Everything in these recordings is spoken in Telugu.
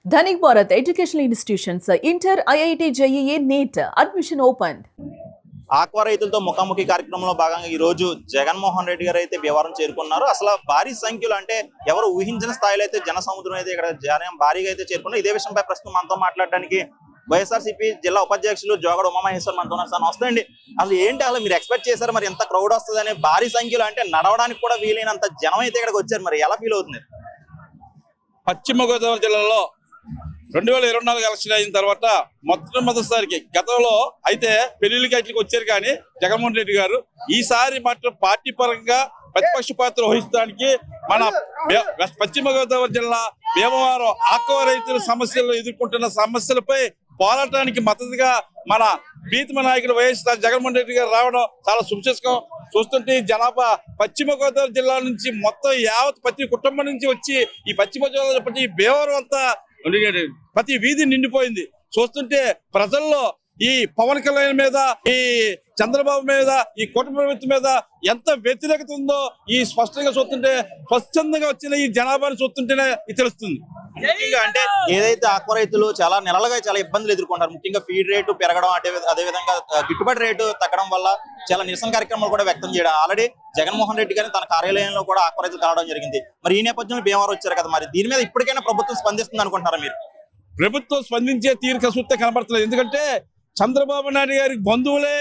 Dhanik Bharat Educational Institutions, Inter, IIT, JEE, NEET, admission opened. Aqua రైతులతో ముఖాముఖి కార్యక్రమంలో భాగంగా ఈ రోజు జగన్మోహన్ రెడ్డి గారు అయితే భీమవరం చేరుకున్నారు. అసలు భారీ సంఖ్యలో అంటే ఎవరు ఊహించిన స్థాయిలో అయితే జన సముద్రం అయితే ఇక్కడ జనం భారీగా అయితే చేరుకున్నారు. ఇదే విషయంపై ప్రస్తుతం మనతో మాట్లాడడానికి వైఎస్ఆర్సీపీ జిల్లా ఉపాధ్యక్షులు జోగడ ఉమామహేశ్వర్ మనతో ఉన్నారు. సార్ నమస్తే అండి. అసలు ఏంటి అసలు మీరు ఎక్స్పెక్ట్ చేశారు మరి ఎంత క్రౌడ్ వస్తుందని? భారీ సంఖ్యలో అంటే నడవడానికి కూడా వీలైనంత జనం అయితే ఇక్కడికి వచ్చారు. మరి ఎలా ఫీల్ అవుతుంది? పశ్చిమ గోదావరి జిల్లాలో 2024 ఎలక్షన్ అయిన తర్వాత మొదటిసారికి గతంలో అయితే పెళ్లిళ్ళకి అట్లకి వచ్చారు కానీ జగన్మోహన్ రెడ్డి గారు ఈసారి మాత్రం పార్టీ పరంగా ప్రతిపక్ష పాత్ర వహించడానికి మన పశ్చిమ గోదావరి జిల్లా భీమవరం ఆక్వా రైతుల సమస్యలు ఎదుర్కొంటున్న సమస్యలపై పోరాటానికి మద్దతుగా మన ప్రీతమ నాయకుడు వైఎస్ జగన్మోహన్ రెడ్డి గారు రావడం చాలా శుభసూచకం. చూస్తుంటే జనాభా పశ్చిమ గోదావరి జిల్లా నుంచి మొత్తం యావత్ ప్రతి కుటుంబం నుంచి వచ్చి ఈ పశ్చిమ గోదావరి ప్రతి భీమవరం అంతా ప్రతి వీధి నిండిపోయింది. చూస్తుంటే ప్రజల్లో ఈ పవన్ కళ్యాణ్ మీద, ఈ చంద్రబాబు మీద, ఈ కూటమి ప్రభుత్వం మీద ఎంత వ్యతిరేకత ఉందో ఈ స్పష్టంగా చూస్తుంటే, స్వచ్ఛందంగా వచ్చిన ఈ జనాభాని చూస్తుంటేనే తెలుస్తుంది. ముఖ్యంగా అంటే ఏదైతే ఆక్వా రైతులు చాలా నెలలుగా చాలా ఇబ్బందులు ఎదుర్కొంటారు. ముఖ్యంగా ఫీడ్ రేటు పెరగడం, అదేవిధంగా గిట్టుబాటు రేటు తగ్గడం వల్ల చాలా నిరసన కార్యక్రమాలు కూడా వ్యక్తం చేయడం. ఆల్రెడీ జగన్మోహన్ రెడ్డి గారిని తన కార్యాలయంలో కూడా ఆక్వా రైతులు కలవడం జరిగింది. మరి ఈ నేపథ్యంలో భీమవరం వచ్చారు కదా, మరి దీని మీద ఇప్పటికైనా ప్రభుత్వం స్పందిస్తుంది అనుకుంటారా మీరు? ప్రభుత్వం స్పందించే తీరిక సూత్తే కనబడుతుంది. ఎందుకంటే చంద్రబాబు నాయుడు గారి బంధువులే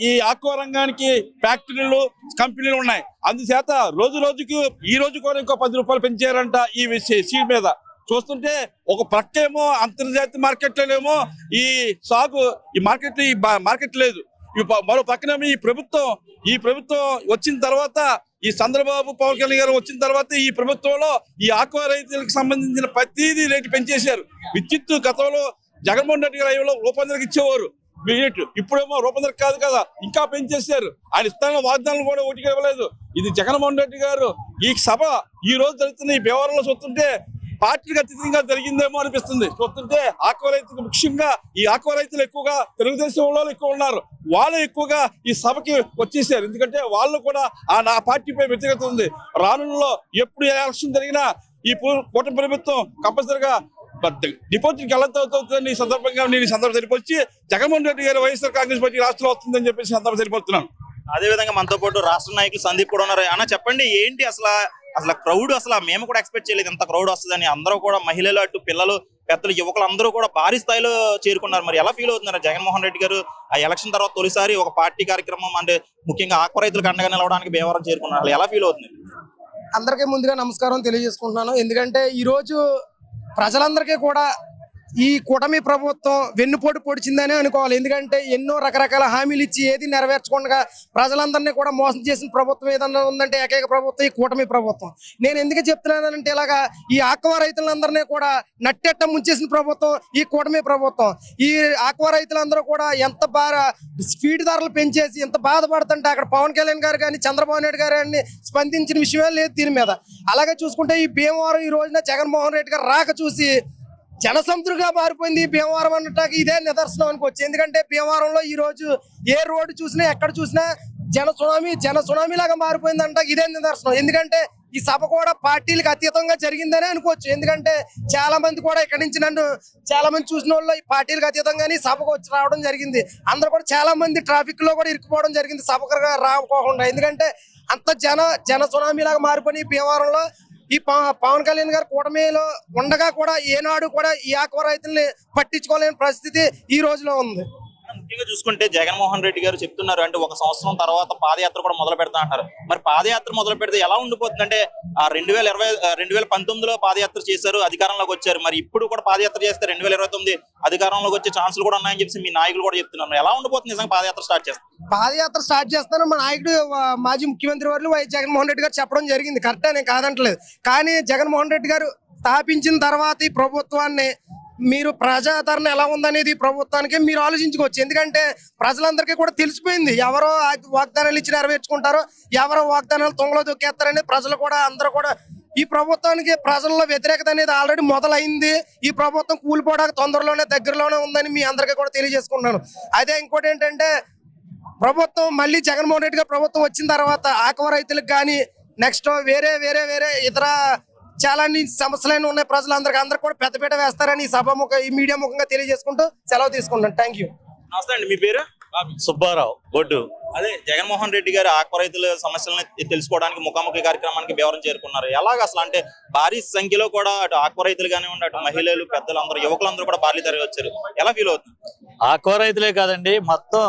ఈ ఆక్వా రంగానికి ఫ్యాక్టరీలు, కంపెనీలు ఉన్నాయి. అందుచేత రోజు రోజుకి ఈ రోజు కూడా ఇంకో 10 రూపాయలు పెంచారంట ఈ సీడ్ మీద. చూస్తుంటే ఒక ప్రక్కేమో అంతర్జాతీయ మార్కెట్లోనేమో ఈ సాగు ఈ మార్కెట్ లేదు. మరో పక్కనేమో ఈ ప్రభుత్వం వచ్చిన తర్వాత, ఈ చంద్రబాబు పవన్ కళ్యాణ్ గారు వచ్చిన తర్వాత ఈ ప్రభుత్వంలో ఈ ఆక్వా రైతులకు సంబంధించిన ప్రతిదీ రేటు పెంచేశారు. విద్యుత్ గతంలో జగన్మోహన్ రెడ్డి గారు రూపాయలకి ఇచ్చేవారు యూనిట్లు, ఇప్పుడేమో రూపాయలకి కాదు కదా, ఇంకా పెంచేశారు. ఆయన ఇస్తాన వాగ్దానాలు కూడా ఒకటికి ఇవ్వలేదు. ఇది జగన్మోహన్ రెడ్డి గారు ఈ సభ ఈ రోజు జరుగుతున్న ఈ భీమవరంలో చూస్తుంటే పార్టీకి అతీతంగా జరిగిందేమో అనిపిస్తుంది. చూస్తుంటే ఆక్వా రైతులు, ముఖ్యంగా ఈ ఆక్వా రైతులు ఎక్కువగా తెలుగుదేశం వాళ్ళు ఎక్కువ ఉన్నారు. వాళ్ళు ఎక్కువగా ఈ సభకి వచ్చేసారు. ఎందుకంటే వాళ్ళు కూడా నా పార్టీపై వ్యతిరేకత ఉంది. రానుల్లో ఎప్పుడు ఎలక్షన్ జరిగినా ఈ కూటమి ప్రభుత్వం కంపల్సరిగా డిపాజిట్కి వెళ్ళవుతుందని ఈ సందర్భంగా నేను సరిపోల్చి జగన్మోహన్ రెడ్డి గారు వైఎస్ఆర్ కాంగ్రెస్ పార్టీ రాష్ట్రంలో వస్తుందని చెప్పేసి సందర్భం సరిపోతున్నాను. అదేవిధంగా మనతో పాటు రాష్ట్ర నాయకులు సందీప్ కూడా ఉన్నారు. అన్న చెప్పండి, ఏంటి అసలు క్రౌడ్ అసలు మేము కూడా ఎక్స్పెక్ట్ చేయలేదు ఎంత క్రౌడ్ వస్తుందని. అందరూ కూడా మహిళలు, అటు పిల్లలు, పెద్దలు, యువకులు అందరూ కూడా భారీ స్థాయిలో చేరుకున్నారు. మరి ఎలా ఫీల్ అవుతున్నారు? జగన్మోహన్ రెడ్డి గారు ఆ ఎలక్షన్ తర్వాత తొలిసారి ఒక పార్టీ కార్యక్రమం అంటే ముఖ్యంగా ఆక్వా రైతులకు అండగా నిలవడానికి భీమవరం చేరుకున్నారు. ఎలా ఫీల్ అవుతుంది? అందరికీ ముందుగా నమస్కారం తెలియజేసుకుంటున్నాను. ఎందుకంటే ఈరోజు ప్రజలందరికీ కూడా ఈ కూటమి ప్రభుత్వం వెన్నుపోటు పొడిచిందని అనుకోవాలి. ఎందుకంటే ఎన్నో రకరకాల హామీలు ఇచ్చి ఏది నెరవేర్చకుండా ప్రజలందరినీ కూడా మోసం చేసిన ప్రభుత్వం ఏదన్నా ఉందంటే ఏకైక ప్రభుత్వం ఈ కూటమి ప్రభుత్వం. నేను ఎందుకు చెప్తున్నానంటే ఇలాగా ఈ ఆక్వా రైతులందరినీ కూడా నట్టెట్ట ముంచేసిన ప్రభుత్వం ఈ కూటమి ప్రభుత్వం. ఈ ఆక్వా రైతులందరూ కూడా ఎంత బాగా ఫీడ్ ధరలు పెంచేసి ఎంత బాధపడుతుంటే అక్కడ పవన్ కళ్యాణ్ గారు కానీ చంద్రబాబు నాయుడు గారు కానీ స్పందించిన విషయమే లేదు దీని మీద. అలాగే చూసుకుంటే ఈ భీమవరం ఈ రోజున జగన్మోహన్ రెడ్డి గారు రాక చూసి జనసముద్రంగా మారిపోయింది ఈ భీమవరం అన్నట్టు ఇదే నిదర్శనం అనుకోవచ్చు. ఎందుకంటే భీమవరంలో ఈ రోజు ఏ రోడ్డు చూసినా ఎక్కడ చూసినా జన సునామీ లాగా మారిపోయిందంట ఇదే నిదర్శనం. ఎందుకంటే ఈ సభ కూడా పార్టీలకు అతీతంగా జరిగిందనే అనుకోవచ్చు. ఎందుకంటే చాలా మంది కూడా ఇక్కడి నుంచి నన్ను చాలా మంది చూసిన వాళ్ళు ఈ పార్టీలకు అతీతంగానే సభకు వచ్చి రావడం జరిగింది. అందరూ కూడా చాలా మంది ట్రాఫిక్ లో కూడా ఇరుక్కుపోవడం జరిగింది సభకు రాకపోకుండా. ఎందుకంటే అంత జన సునామీ లాగా మారిపోయి భీమవరంలో ఈ పవన్ కళ్యాణ్ గారు కూటమిలో ఉండగా కూడా ఏనాడు కూడా ఈ ఆక్వా రైతుల్ని పట్టించుకోలేని పరిస్థితి ఈ రోజులో ఉంది. ముఖ్యంగా చూసుకుంటే జగన్మోహన్ రెడ్డి గారు చెప్తున్నారు అంటే 1 సంవత్సరం తర్వాత పాదయాత్ర కూడా మొదలు పెడతా అంటారు. మరి పాదయాత్ర మొదలు పెడితే ఎలా ఉండిపోతుంది? అంటే 2019లో పాదయాత్ర చేశారు, అధికారంలోకి వచ్చారు. మరి ఇప్పుడు కూడా పాదయాత్ర చేస్తే 2029 అధికారంలోకి వచ్చే ఛాన్సులు కూడా ఉన్నాయని చెప్పి మీ నాయకులు కూడా చెప్తున్నారు. ఎలా ఉండిపోతుంది నిజంగా పాదయాత్ర స్టార్ట్ చేస్తారు? పాదయాత్ర స్టార్ట్ చేస్తాను మా నాయకుడు మాజీ ముఖ్యమంత్రి వారు వైఎస్ జగన్మోహన్ రెడ్డి గారు చెప్పడం జరిగింది. కరెక్టే, నేను కాదంటలేదు. కానీ జగన్మోహన్ రెడ్డి గారు స్థాపించిన తర్వాత ఈ ప్రభుత్వాన్ని మీరు ప్రజాదరణ ఎలా ఉందనేది ప్రభుత్వానికి మీరు ఆలోచించుకోవచ్చు. ఎందుకంటే ప్రజలందరికీ కూడా తెలిసిపోయింది ఎవరో వాగ్దానాలు ఇచ్చి నెరవేర్చుకుంటారో, ఎవరో వాగ్దానాలు తొంగలో దొక్కేస్తారనేది ప్రజలు కూడా అందరూ కూడా ఈ ప్రభుత్వానికి ప్రజల్లో వ్యతిరేకత అనేది ఆల్రెడీ మొదలైంది. ఈ ప్రభుత్వం కూలిపోవడానికి తొందరలోనే దగ్గరలోనే ఉందని మీ అందరికీ కూడా తెలియజేసుకుంటున్నాను. అదే ఇంకోటి ఏంటంటే ప్రభుత్వం మళ్ళీ జగన్మోహన్ రెడ్డి గారు ప్రభుత్వం వచ్చిన తర్వాత ఆక్వా రైతులకు కానీ నెక్స్ట్ వేరే ఇతర చాలా సమస్యలైన ఉన్నాయి ప్రజలందరికీ కూడా పెద్దపీట వేస్తారని ఈ మీడియా ముఖంగా తెలియజేసుకుంటూ సెలవు తీసుకుంటాను. Thank you. నమస్తే అండి, మీ పేరు? సుబ్బారావు బొడ్డు. అదే జగన్మోహన్ రెడ్డి గారు ఆక్వా రైతుల సమస్యలను తెలుసుకోవడానికి ముఖాముఖి కార్యక్రమానికి భీమవరం చేరుకున్నారు. ఎలాగ అసలు అంటే భారీ సంఖ్యలో కూడా అటు ఆక్వా రైతులు కానివ్వండి, అటు మహిళలు, పెద్దలందరూ, యువకులందరూ కూడా భారీ తరలి వచ్చారు. ఎలా ఫీల్ అవుతుంది? ఆక్వా రైతులే కాదండి, మొత్తం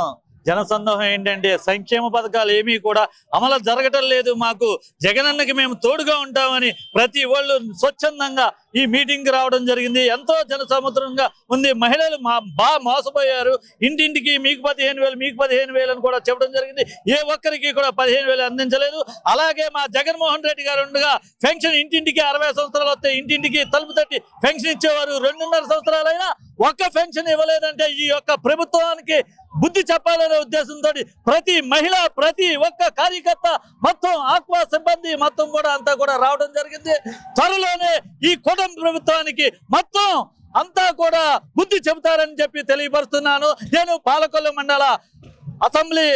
జనసందోహం ఏంటంటే సంక్షేమ పథకాలు ఏమీ కూడా అమలు జరగటం లేదు. మాకు జగనన్నకి మేము తోడుగా ఉంటామని ప్రతి వాళ్ళు స్వచ్ఛందంగా ఈ మీటింగ్ రావడం జరిగింది. ఎంతో జనసముద్రంగా ఉంది. మహిళలు బాగా మోసపోయారు. ఇంటింటికి మీకు 15,000 మీకు 15,000 అని కూడా చెప్పడం జరిగింది. ఏ ఒక్కరికి కూడా 15,000 అందించలేదు. అలాగే మా జగన్మోహన్ రెడ్డి గారు ఉండగా పెన్షన్ ఇంటింటికి 60 సంవత్సరాలు వస్తే ఇంటింటికి తలుపు తట్టి పెన్షన్ ఇచ్చేవారు. 2.5 సంవత్సరాలైనా ఒక్క పెన్షన్ ఇవ్వలేదంటే ఈ యొక్క ప్రభుత్వానికి బుద్ధి చెప్పాలనే ఉద్దేశంతో ప్రతి మహిళ, ప్రతి ఒక్క కార్యకర్త, మొత్తం ఆక్వా సిబ్బంది మొత్తం కూడా అంతా కూడా రావడం జరిగింది. త్వరలోనే ఈ కూటమి ప్రభుత్వానికి మొత్తం అంతా కూడా బుద్ధి చెబుతారని చెప్పి తెలియపరుస్తున్నాను. నేను పాలకొల్లు మండల అసెంబ్లీ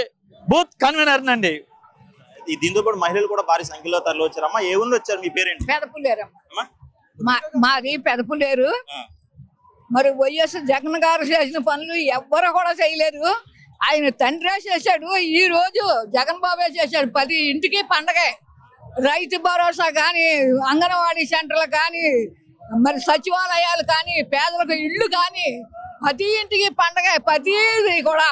బూత్ కన్వీనర్ నండి. దీంతో పాటు మహిళలు కూడా భారీ సంఖ్యలో తరలి వచ్చారు. అమ్మా, ఏ ఊళ్ళో వచ్చారు? మీ పేరేంటి? పెదపులేరమ్మ. మాది పెదపులేరు. మరి వైఎస్ జగన్ గారు చేసిన పనులు ఎవ్వరు కూడా చేయలేరు. ఆయన తండ్రే చేశాడు. ఈ రోజు జగన్ బాబే చేశాడు. 10 ఇంటికి పండగే. రైతు భరోసా కానీ, అంగన్వాడీ సెంటర్లు కానీ, మరి సచివాలయాలు కానీ, పేదలకు ఇళ్ళు కానీ, ప్రతి ఇంటికి పండగ. ప్రతిది కూడా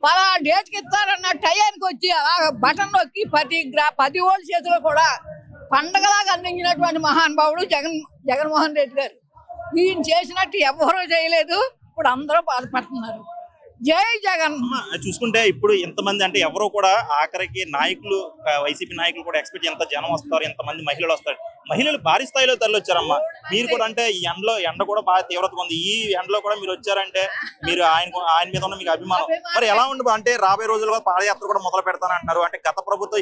పలా డేట్కి ఇస్తారన్న టయానికి వచ్చి అలా బటన్ నొక్కి ప్రతి ఓళ్ళ చేతిలో కూడా పండగలాగా అందించినటువంటి మహానుభావుడు జగన్మోహన్ రెడ్డి గారు. ఈయన చేసినట్టు ఎవరూ చేయలేదు. ఇప్పుడు అందరూ బాధపడుతున్నారు. జై జగన్. చూసుకుంటే ఇప్పుడు ఎంతమంది అంటే ఎవరో కూడా ఆఖరికి నాయకులు, వైసీపీ నాయకులు కూడా ఎక్స్పెక్ట్ ఎంత జనం వస్తారు, ఎంతమంది మహిళలు వస్తారు. మహిళలు భారీ స్థాయిలో తరలి వచ్చారమ్మా. మీరు కూడా అంటే ఈ ఎండ కూడా బాగా తీవ్రత ఉంది. ఈ ఎండలో కూడా మీరు వచ్చారంటే మీరు ఆయన మీద ఉన్న మీకు అభిమానం మరి ఎలా ఉండి అంటే రాబోయే రోజుల్లో పాదయాత్ర కూడా మొదలు పెడతానంటున్నారు. అంటే గత ప్రభుత్వం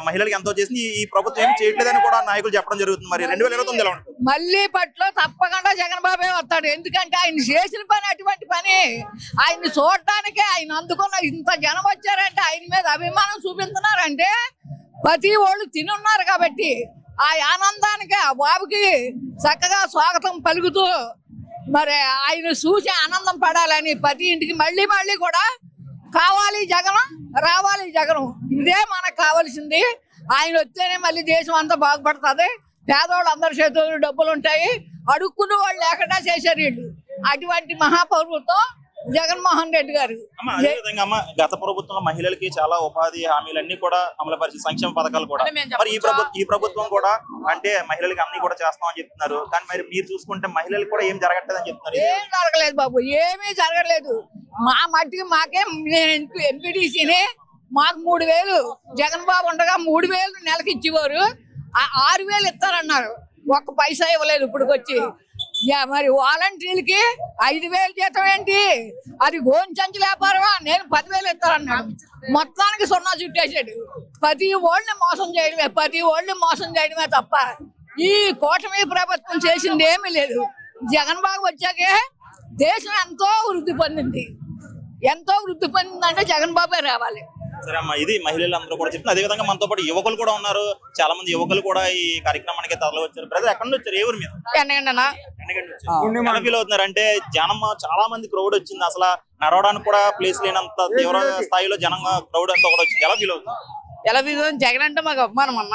మహిళలకు ఎంతో చేసింది, ఈ ప్రభుత్వం ఏం చేయట్లేదని కూడా నాయకులు చెప్పడం జరుగుతుంది. మరి 2029 ఎలా ఉంటుంది? మళ్ళీ పట్లో తప్పకుండా జగన్ బాబే వస్తాడు. ఎందుకంటే ఆయన చేసిన పని అటువంటి పని. ఆయన చూడటానికి, ఆయన అందుకున్న ఇంత జనం వచ్చారంటే ఆయన మీద అభిమానం చూపిస్తున్నారంటే ప్రతి వాళ్ళు తినున్నారు కాబట్టి ఆ ఆనందానికి ఆ బాబుకి చక్కగా స్వాగతం పలుకుతూ మరి ఆయన చూసి ఆనందం పడాలని ప్రతి ఇంటికి మళ్ళీ కూడా కావాలి జగన్, రావాలి జగన్, ఇదే మనకు కావాల్సింది. ఆయన వస్తేనే మళ్ళీ దేశం అంతా బాగుపడుతుంది. పేదవాళ్ళు అందరి చేతుల్లో డబ్బులు ఉంటాయి. అడుక్కున్న వాళ్ళు లేకుండా చేశారు వీళ్ళు. అటువంటి మహాప్రభుత్వం జగన్మోహన్ రెడ్డి గారు. అదేవిధంగా అమ్మ, గత ప్రభుత్వంలో మహిళలకి చాలా ఉపాధి హామీలన్నీ కూడా అమలుపరిచి సంక్షేమ పథకాలు కూడా మరి ఈ ప్రభుత్వం కూడా అంటే మహిళలకి అన్ని కూడా చేస్తామని చెప్తున్నారు. కానీ మరి మీరు చూసుకుంటే మహిళలకు కూడా ఏం జరగట్లేదని చెప్తున్నారు. ఏం జరగలేదు బాబు, ఏమీ జరగలేదు. మా మట్టికి మాకే ఎంపీటీసీని మాకు 3,000 జగన్ బాబు ఉండగా 3,000 నెలకి ఇచ్చేవారు. 6,000 ఇస్తారన్నారు. ఒక్క పైసా ఇవ్వలేదు ఇప్పటికొచ్చి. మరి వాలంటీర్లకి 5,000 జీతం ఏంటి? అది గోంచంచి వ్యాపారమా? నేను 10,000 ఇస్తారన్నాడు. మొత్తానికి సున్నా చుట్టేసాడు. ప్రతి ఓళ్ళని మోసం చేయడమే తప్ప ఈ కూటమి ప్రభుత్వం చేసింది ఏమీ లేదు. జగన్ బాబు వచ్చాకే దేశం ఎంతో వృద్ధి పొందింది. అంటే జగన్ బాబే రావాలి. సరే అమ్మా, ఇది మహిళలందరూ కూడా చెప్తున్నారు. అదేవిధంగా మనతో పాటు యువకులు కూడా ఉన్నారు. చాలా మంది యువకులు కూడా ఈ కార్యక్రమానికి తరలి వచ్చారు. బ్రదర్, ఎక్కడి నుంచి వచ్చారు? ఏ ఊరు మీద? ఎలా ఫీల్ అవుతున్నారు? అంటే జనం చాలా మంది క్రౌడ్ వచ్చింది. అసలు నడవడానికి కూడా ప్లేస్ లేనంత తీవ్ర స్థాయిలో జనంగా క్రౌడ్ అంతా కూడా వచ్చింది. ఎలా ఫీల్ అవుతుంది? జగన్ అంటే మాకు అభిమానం అన్న.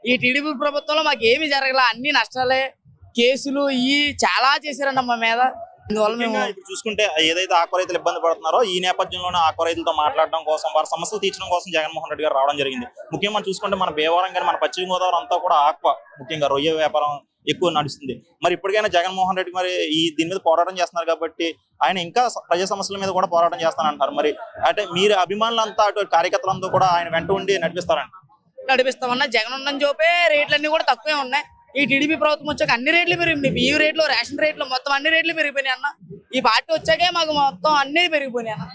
ఈ టీడీపీ ప్రభుత్వంలో మాకు ఏమి జరగల, అన్ని నష్టాలే. కేసులు చాలా చేశారన్న మా మీద. ఇప్పుడు చూసుకుంటే ఏదైతే ఆక్వా రైతులు ఇబ్బంది పడుతున్నారో ఈ నేపథ్యంలోనే ఆక్వా రైతులతో మాట్లాడడం కోసం, వారి సమస్యలు తీర్చడం కోసం జగన్మోహన్ రెడ్డి గారు రావడం జరిగింది. ముఖ్యంగా మనం చూసుకుంటే మన భీమవరం కానీ మన పశ్చిమ గోదావరి అంతా కూడా ఆక్వా, ముఖ్యంగా రొయ్య వ్యాపారం ఎక్కువ నడుస్తుంది. మరి ఇప్పటికైనా జగన్మోహన్ రెడ్డి మరి దీని మీద పోరాటం చేస్తున్నారు కాబట్టి ఆయన ఇంకా ప్రజా సమస్యల మీద కూడా పోరాటం చేస్తానంటారు. మరి అంటే మీరు అభిమానులంతా అటు కార్యకర్తలంతా కూడా ఆయన వెంట ఉండి నడిపిస్తామన్నా. జగన్ ఉన్న చూపే రేట్లన్నీ కూడా తక్కువే ఉన్నాయి. ఈ టీడీపీ ప్రభుత్వం వచ్చాక అన్ని రేట్లు పెరిగినాయి. బియ్యం రేట్లు, రేషన్ రేట్లు, మొత్తం అన్ని రేట్లు పెరిగిపోయినాయి అన్న. ఈ పార్టీ వచ్చాకే మాకు మొత్తం అన్ని పెరిగిపోయినాయి అన్న.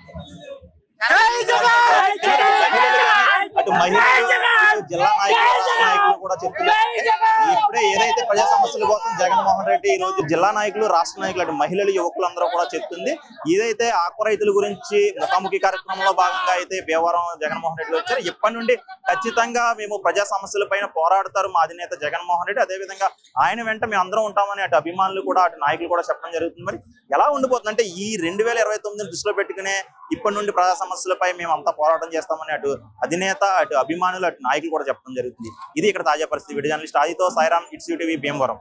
అటు మహిళలు ఇటు జిల్లా నాయకులు రాష్ట్ర నాయకులు కూడా చెప్తున్నారు. ఇప్పుడే ఏదైతే ప్రజా సమస్యల కోసం జగన్మోహన్ రెడ్డి ఈ రోజు జిల్లా నాయకులు రాష్ట్ర నాయకులు అటు మహిళలు యువకులు అందరూ కూడా చెప్తుంది. ఏదైతే ఆకుకూర రైతుల గురించి ముఖాముఖి కార్యక్రమంలో భాగంగా అయితే భీమవరం జగన్మోహన్ రెడ్డి వచ్చారు. ఇప్పటి నుండి ఖచ్చితంగా మేము ప్రజా సమస్యల పైన పోరాడతారు మా అధినేత జగన్మోహన్ రెడ్డి. అదేవిధంగా ఆయన వెంట మేము అందరం ఉంటామని అటు అభిమానులు కూడా అటు నాయకులు కూడా చెప్పడం జరుగుతుంది. మరి ఎలా ఉండిపోతుంది అంటే ఈ 2029 దృష్టిలో పెట్టుకునే ఇప్పటి నుండి ప్రజా సమస్యలపై మేము అంతా పోరాటం చేస్తామని అటు అధినేత అటు అభిమానులు అటు నాయకులు కూడా చెప్పడం జరుగుతుంది. ఇది ఇక్కడ తాజా పరిస్థితి. వీడియో జర్నలిస్ట్ ఆదితో సాయిరామ్, ఇట్స్ టీవీ భీమవరం.